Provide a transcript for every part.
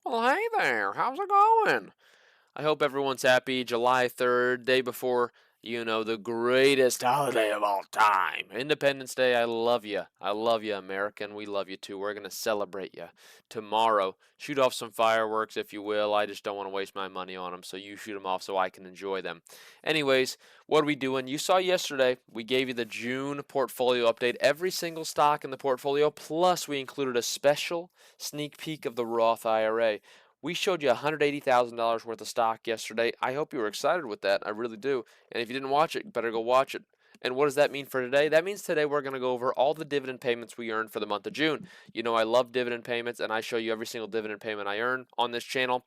Well, hey there. How's it going? I hope everyone's happy. July 3rd, day before, the greatest holiday of all time. Independence Day. I love you. I love you, American. We love you too. We're going to celebrate you tomorrow. Shoot off some fireworks if you will. I just don't want to waste my money on them, so you shoot them off so I can enjoy them. Anyways, what are we doing? You saw yesterday, we gave you the June portfolio update. Every single stock in the portfolio, plus we included a special sneak peek of the Roth IRA. We showed you $180,000 worth of stock yesterday. I hope you were excited with that. I really do. And if you didn't watch it, you better go watch it. And what does that mean for today? That means today we're going to go over all the dividend payments we earned for the month of June. You know I love dividend payments, and I show you every single dividend payment I earn on this channel,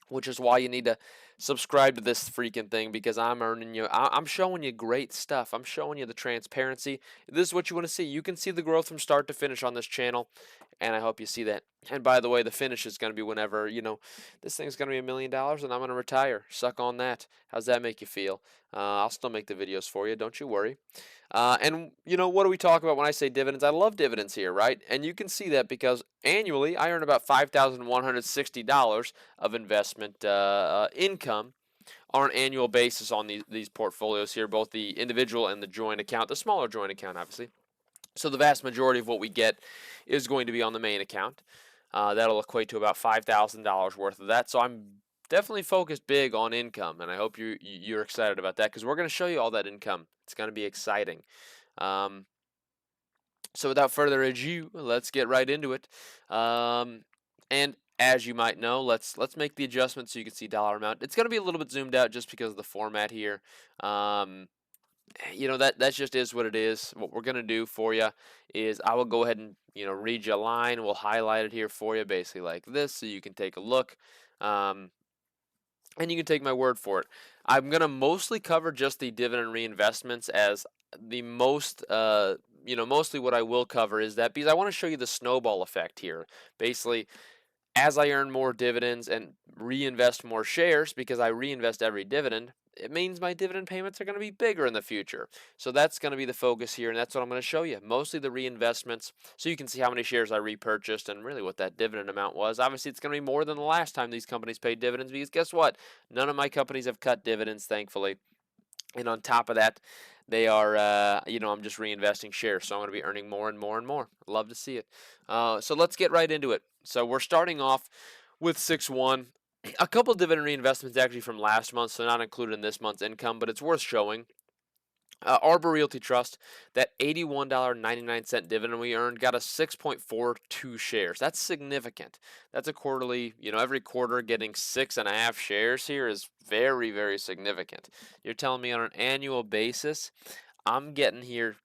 which is why you need to subscribe to this freaking thing, because I'm showing you great stuff. I'm showing you the transparency. This is what you want to see. You can see the growth from start to finish on this channel, and I hope you see that. And by the way, the finish is going to be whenever, this thing's going to be $1 million and I'm going to retire. Suck on that. How's that make you feel? I'll still make the videos for you. Don't you worry. And what do we talk about when I say dividends? I love dividends here, right? And you can see that because annually I earn about $5,160 of investment income on an annual basis on these portfolios here, both the individual and the joint account, the smaller joint account, obviously. So the vast majority of what we get is going to be on the main account. That'll equate to about $5,000 worth of that. So I'm definitely focused big on income, and I hope you're excited about that because we're going to show you all that income. It's going to be exciting. So without further ado, let's get right into it. And as you might know, let's make the adjustment so you can see dollar amount. It's going to be a little bit zoomed out just because of the format here. That just is what it is. What we're going to do for you is I will go ahead and read you a line. We'll highlight it here for you basically like this so you can take a look, and you can take my word for it. I'm going to mostly cover just the dividend reinvestments as the most mostly what I will cover is that because I want to show you the snowball effect here. Basically, as I earn more dividends and reinvest more shares, because I reinvest every dividend, it means my dividend payments are going to be bigger in the future. So that's going to be the focus here, and that's what I'm going to show you. Mostly the reinvestments, so you can see how many shares I repurchased and really what that dividend amount was. Obviously, it's going to be more than the last time these companies paid dividends, because guess what? None of my companies have cut dividends, thankfully. And on top of that, they are, I'm just reinvesting shares, so I'm going to be earning more and more and more. Love to see it. So let's get right into it. So we're starting off with 6-1. A couple of dividend reinvestments actually from last month, so not included in this month's income, but it's worth showing. Arbor Realty Trust, that $81.99 dividend we earned, got us 6.42 shares. That's significant. That's a quarterly, every quarter getting 6.5 shares here is very, very significant. You're telling me on an annual basis, I'm getting here,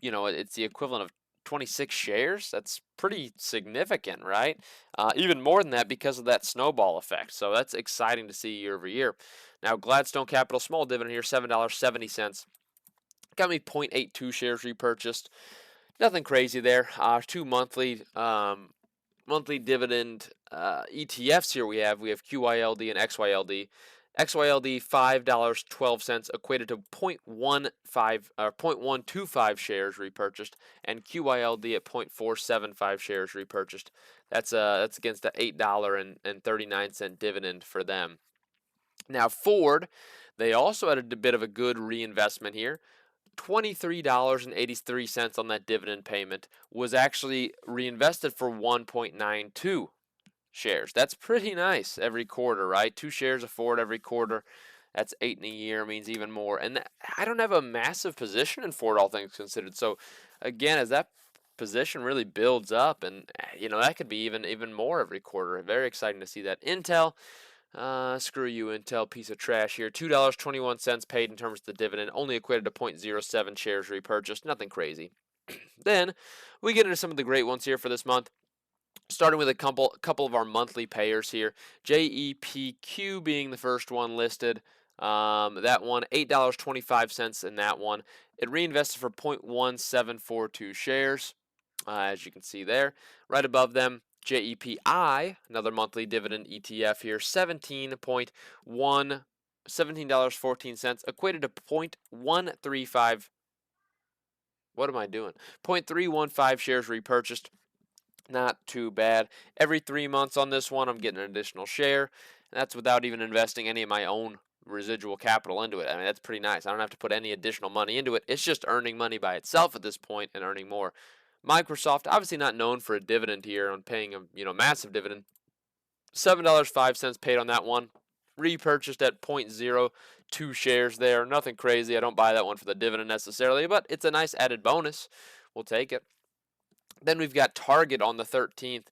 it's the equivalent of 26 shares. That's pretty significant, right? Even more than that because of that snowball effect. So that's exciting to see year over year. Now, Gladstone Capital small dividend here, $7.70. Got me 0.82 shares repurchased. Nothing crazy there. Two monthly dividend ETFs here we have. We have QYLD and XYLD. XYLD $5.12 equated to 0.125 shares repurchased, and QYLD at 0.475 shares repurchased. That's against the $8.39 dividend for them. Now Ford, they also had a bit of a good reinvestment here. $23.83 on that dividend payment was actually reinvested for 1.92 shares. That's pretty nice every quarter, right? 2 shares of Ford every quarter. That's 8 in a year, means even more. And I don't have a massive position in Ford, all things considered. So again, as that position really builds up, and that could be even more every quarter. Very exciting to see that. Intel, screw you, Intel, piece of trash here. $2.21 paid in terms of the dividend, only equated to 0.07 shares repurchased. Nothing crazy. Then we get into some of the great ones here for this month. Starting with a couple of our monthly payers here. JEPQ being the first one listed. That one, $8.25 in that one. It reinvested for 0.1742 shares, as you can see there. Right above them, JEPI, another monthly dividend ETF here, $17.14, equated to 0.135. What am I doing? 0.315 shares repurchased. Not too bad. Every 3 months on this one, I'm getting an additional share. And that's without even investing any of my own residual capital into it. I mean, that's pretty nice. I don't have to put any additional money into it. It's just earning money by itself at this point and earning more. Microsoft, obviously not known for a dividend here on paying a massive dividend. $7.05 paid on that one. Repurchased at 0.02 shares there. Nothing crazy. I don't buy that one for the dividend necessarily, but it's a nice added bonus. We'll take it. Then we've got Target on the 13th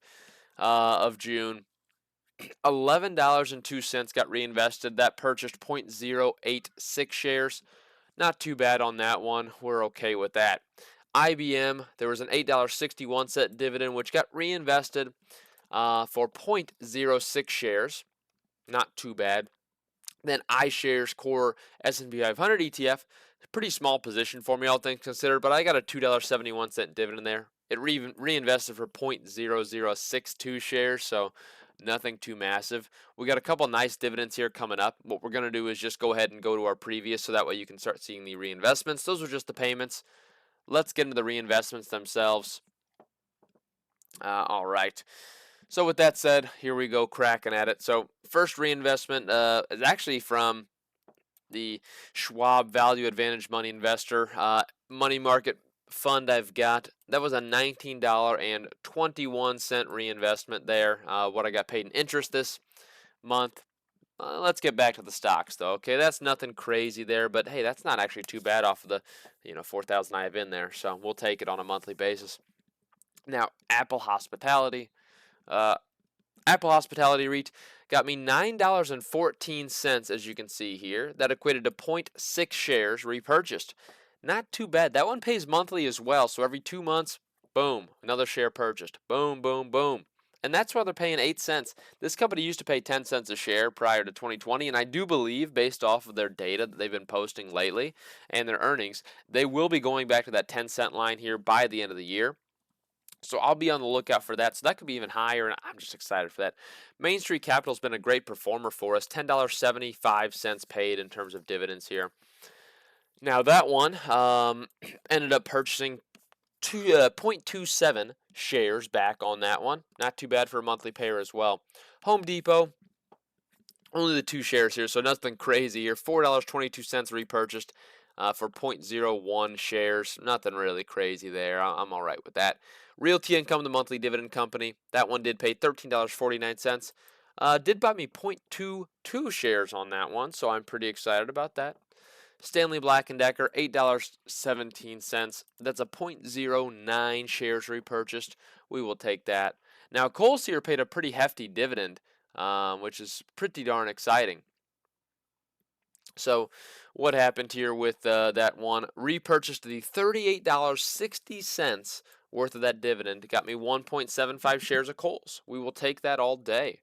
of June. $11.02 got reinvested. That purchased 0.086 shares. Not too bad on that one. We're okay with that. IBM, there was an $8.61 dividend, which got reinvested for 0.06 shares. Not too bad. Then iShares Core S&P 500 ETF, pretty small position for me, all things considered, but I got a $2.71 dividend there. It reinvested for 0.0062 shares, so nothing too massive. We got a couple nice dividends here coming up. What we're going to do is just go ahead and go to our previous, so that way you can start seeing the reinvestments. Those are just the payments. Let's get into the reinvestments themselves. All right. So with that said, here we go cracking at it. So first reinvestment is actually from the Schwab Value Advantage Money Investor money market fund I've got. That was a $19.21 reinvestment there. What I got paid in interest this month. Let's get back to the stocks though. Okay, that's nothing crazy there, but hey, that's not actually too bad off of the 4,000 I have in there. So we'll take it on a monthly basis. Now Apple Hospitality. Uh, Apple Hospitality REIT got me $9.14, as you can see here. That equated to 0.6 shares repurchased. Not too bad. That one pays monthly as well, so every 2 months, boom, another share purchased. Boom, boom, boom. And that's why they're paying 8 cents. This company used to pay 10 cents a share prior to 2020, and I do believe, based off of their data that they've been posting lately and their earnings, they will be going back to that 10-cent line here by the end of the year. So I'll be on the lookout for that. So that could be even higher, and I'm just excited for that. Main Street Capital's been a great performer for us. $10.75 paid in terms of dividends here. Now that one ended up purchasing 0.27 shares back on that one. Not too bad for a monthly payer as well. Home Depot, only the 2 shares here, so nothing crazy here. $4.22 repurchased for 0.01 shares. Nothing really crazy there. I'm all right with that. Realty Income, the monthly dividend company, that one did pay $13.49. Did buy me 0.22 shares on that one, so I'm pretty excited about that. Stanley Black & Decker, $8.17. That's a 0.09 shares repurchased. We will take that. Now, Kohl's here paid a pretty hefty dividend, which is pretty darn exciting. So what happened here with that one? Repurchased the $38.60 worth of that dividend. Got me 1.75 shares of Kohl's. We will take that all day.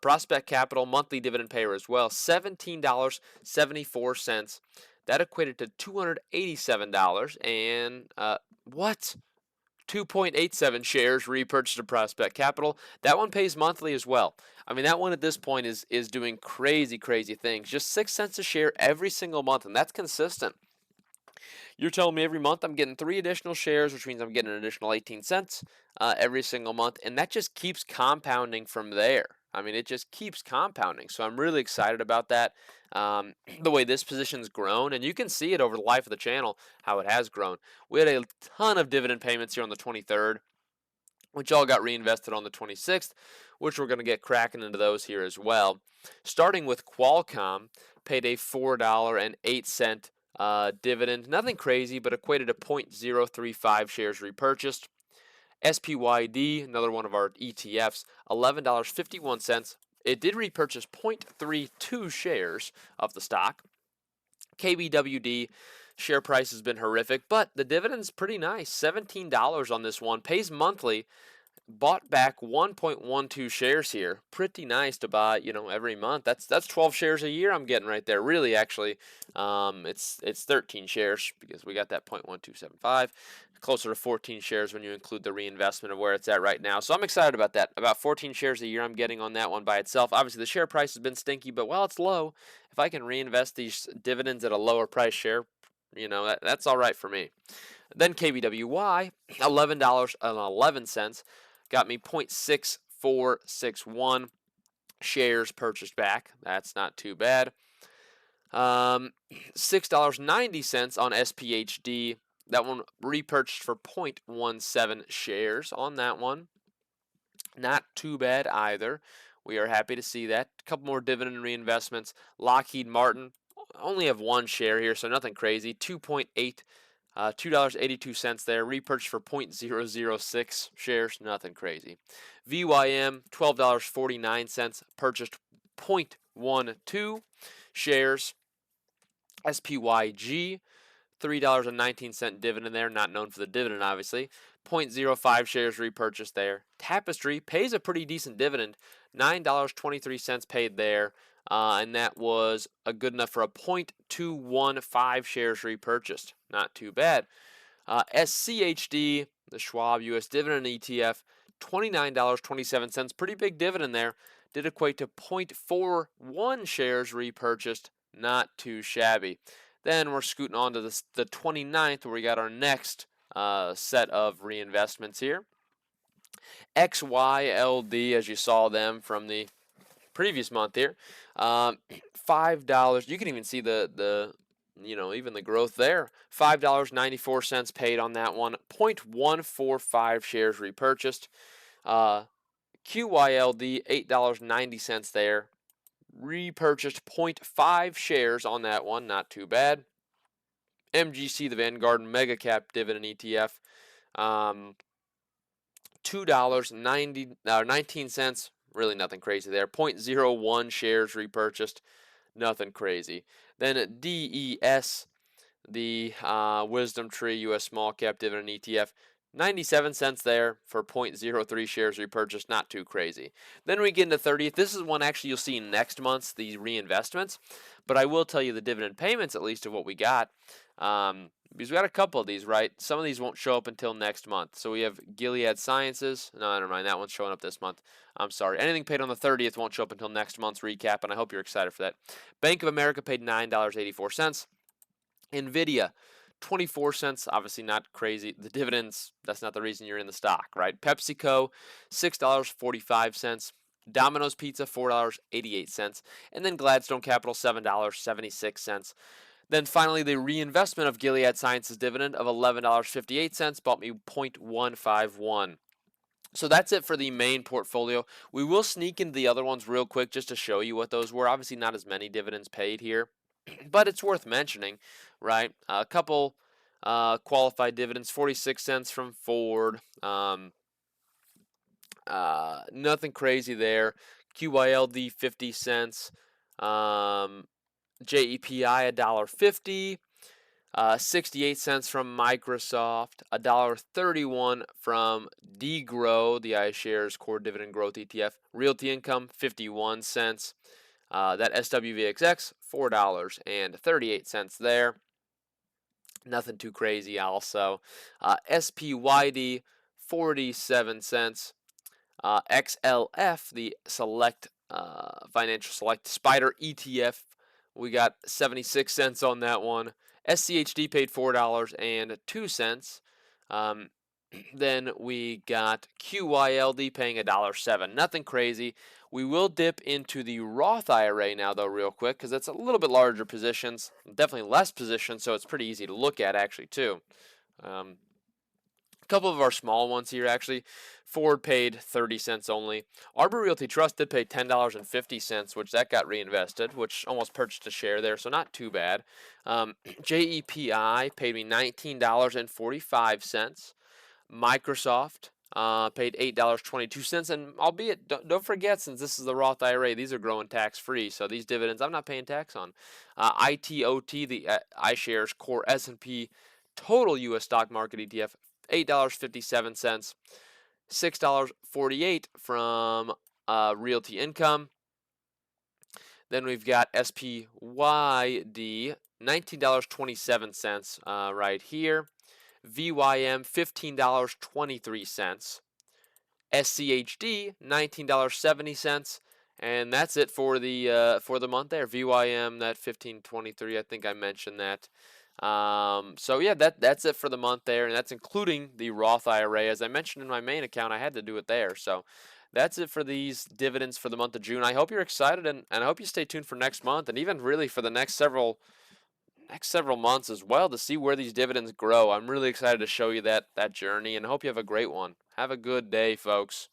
Prospect Capital, monthly dividend payer as well, $17.74. That equated to $287 and what? 2.87 shares repurchased of Prospect Capital. That one pays monthly as well. I mean, that one at this point is doing crazy things. Just 6 cents a share every single month, and that's consistent. You're telling me every month I'm getting 3 additional shares, which means I'm getting an additional 18 cents every single month, and that just keeps compounding from there. I mean, it just keeps compounding. So I'm really excited about that. The way this position's grown, and you can see it over the life of the channel, how it has grown. We had a ton of dividend payments here on the 23rd, which all got reinvested on the 26th, which we're going to get cracking into those here as well. Starting with Qualcomm, paid a $4.08 dividend. Nothing crazy, but equated to 0.035 shares repurchased. SPYD, another one of our ETFs, $11.51. It did repurchase 0.32 shares of the stock. KBWD, share price has been horrific, but the dividend's pretty nice. $17 on this one. Pays monthly. Bought back 1.12 shares here. Pretty nice to buy, every month. That's 12 shares a year I'm getting right there. Really, actually, it's 13 shares because we got that 0.1275. Closer to 14 shares when you include the reinvestment of where it's at right now. So I'm excited about that. About 14 shares a year I'm getting on that one by itself. Obviously, the share price has been stinky, but while it's low, if I can reinvest these dividends at a lower price share, that's all right for me. Then KBWY, $11.11. got me 0.6461 shares purchased back. That's not too bad. $6.90 on SPHD. That one repurchased for 0.17 shares on that one. Not too bad either. We are happy to see that. A couple more dividend reinvestments. Lockheed Martin, only have one share here, so nothing crazy. $2.82 there. Repurchased for 0.006 shares, nothing crazy. VYM, $12.49. Purchased 0.12 shares. SPYG, $3.19 dividend there, not known for the dividend, obviously. 0.05 shares repurchased there. Tapestry pays a pretty decent dividend, $9.23 paid there, and that was good enough for a 0.215 shares repurchased. Not too bad. SCHD, the Schwab US Dividend ETF, $29.27, pretty big dividend there. Did equate to 0.41 shares repurchased, not too shabby. Then we're scooting on to the 29th, where we got our next set of reinvestments here. XYLD, as you saw them from the previous month here, $5. You can even see the even the growth there. $5.94 paid on that one. 0.145 shares repurchased. QYLD, $8.90 there. Repurchased 0.5 shares on that one, not too bad. MGC, the Vanguard Mega Cap Dividend ETF, $2.19, really nothing crazy there. 0.01 shares repurchased, nothing crazy. Then DES, the Wisdom Tree US Small Cap Dividend ETF, 97 cents there for 0.03 shares repurchased, not too crazy. Then we get into 30th. This is one actually you'll see next month's, the reinvestments. But I will tell you the dividend payments, at least, of what we got. Because we got a couple of these, right? Some of these won't show up until next month. So we have Gilead Sciences. No, never mind. That one's showing up this month. I'm sorry. Anything paid on the 30th won't show up until next month's recap, and I hope you're excited for that. Bank of America paid $9.84. NVIDIA, 24 cents, obviously not crazy. The dividends, that's not the reason you're in the stock, right? PepsiCo, $6.45. Domino's Pizza, $4.88. And then Gladstone Capital, $7.76. Then finally, the reinvestment of Gilead Sciences dividend of $11.58 bought me 0.151. So that's it for the main portfolio. We will sneak into the other ones real quick just to show you what those were. Obviously not as many dividends paid here, but it's worth mentioning, right? A couple qualified dividends, 46 cents from Ford. Nothing crazy there. QYLD, 50 cents. JEPI, $1.50. 68 cents from Microsoft, $1.31 from DGROW, the iShares Core Dividend Growth ETF. Realty Income, 51 cents. That SWVXX, $4.38 there. Nothing too crazy also. SPYD, 47 cents. XLF, the Select Financial Select Spider ETF, we got 76 cents on that one. SCHD paid $4.02. Then we got QYLD paying $1.07. Nothing crazy. We will dip into the Roth IRA now, though, real quick, because it's a little bit larger positions. Definitely less positions, so it's pretty easy to look at, actually, too. A couple of our small ones here, actually. Ford paid 30 cents only. Arbor Realty Trust did pay $10.50, which that got reinvested, which almost purchased a share there, so not too bad. JEPI paid me $19.45. Microsoft paid $8.22, and albeit, don't forget, since this is the Roth IRA, these are growing tax-free, so these dividends I'm not paying tax on. ITOT, the iShares Core S&P Total U.S. Stock Market ETF, $8.57. $6.48 from Realty Income. Then we've got SPYD, $19.27 right here. VYM, $15.23. SCHD, $19.70. And that's it for the month there. VYM, that $15.23, I think I mentioned that. So yeah, that's it for the month there, and that's including the Roth IRA. As I mentioned in my main account, I had to do it there. So that's it for these dividends for the month of June. I hope you're excited, and I hope you stay tuned for next month, and even really for the next several months as well, to see where these dividends grow. I'm really excited to show you that journey, and I hope you have a great one. Have a good day, folks.